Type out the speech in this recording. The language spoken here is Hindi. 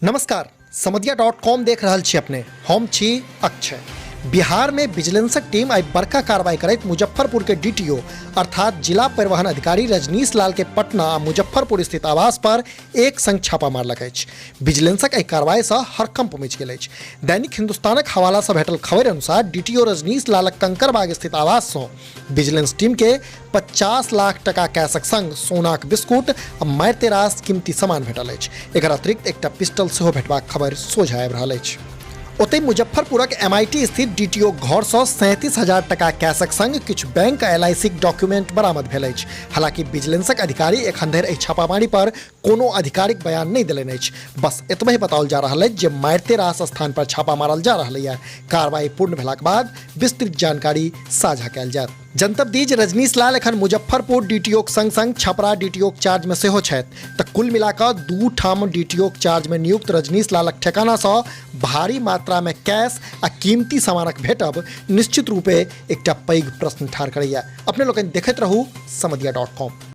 नमस्कार, समधिया.com देख रहल छी अपने। हम छी अक्षय। बिहार में विजिलेंसक टीम आई बड़का कार्रवाई करैत मुजफ्फरपुर के डीटीओ अर्थात जिला परिवहन अधिकारी रजनीश लाल के पटना आ मुजफ्फरपुर स्थित आवास पर एक संग छापा मारलक अछि। विजिलेंसक एहि कार्रवाई सँ हड़कंप मचि गेल अछि। दैनिक हिंदुस्तानक हवाला सँ भेटल खबरि अनुसार डीटीओ रजनीश लालक कंकड़बाग स्थित आवास सँ विजिलेंस टीम के 50 लाख टका कैशक संग सोनाक बिस्कुट आ मारिते रास कीमती सामान भेटल अछि। एकर अतिरिक्त एकटा पिस्टल सेहो भेटबाक खबरि सोझा आबि रहल अछि। ओतहि मुजफ्फरपुरक MIT स्थित डीटीओ घर सँ 37,000 टका कैशक संग किछु बैंक आ LICक डॉक्यूमेंट बरामद भेल अछि। हालांकि विजिलेंसक अधिकारी एखन धरि एहि छापामारी पर कोनो आधिकारिक बयान नहि देलनि अछि। बस एतबे बताओल जा रहल अछि जे मारिते रास स्थान पर छापा मारल जा रहल अछि। कार्रवाई पूर्ण भेलाक बाद विस्तृत जानकारी साझा कयल जायत। जनतब दी जे रजनीश लाल एखन मुजफ्फरपुर डीटीओक संग संग छपरा डीटीओक चार्ज में सेहो छथि। तऽ कुल मिलाकऽ 2 ठाम डीटीओक चार्ज में नियुक्त रजनीश लालक ठेकाना सँ भारी मात्रा में कैश आ कीमती सामानक भेटब निश्चित रूपे एकटा पैघ प्रश्न ठाढ़ करैया। अपने लोकनि देखैत रहू समधिया.com।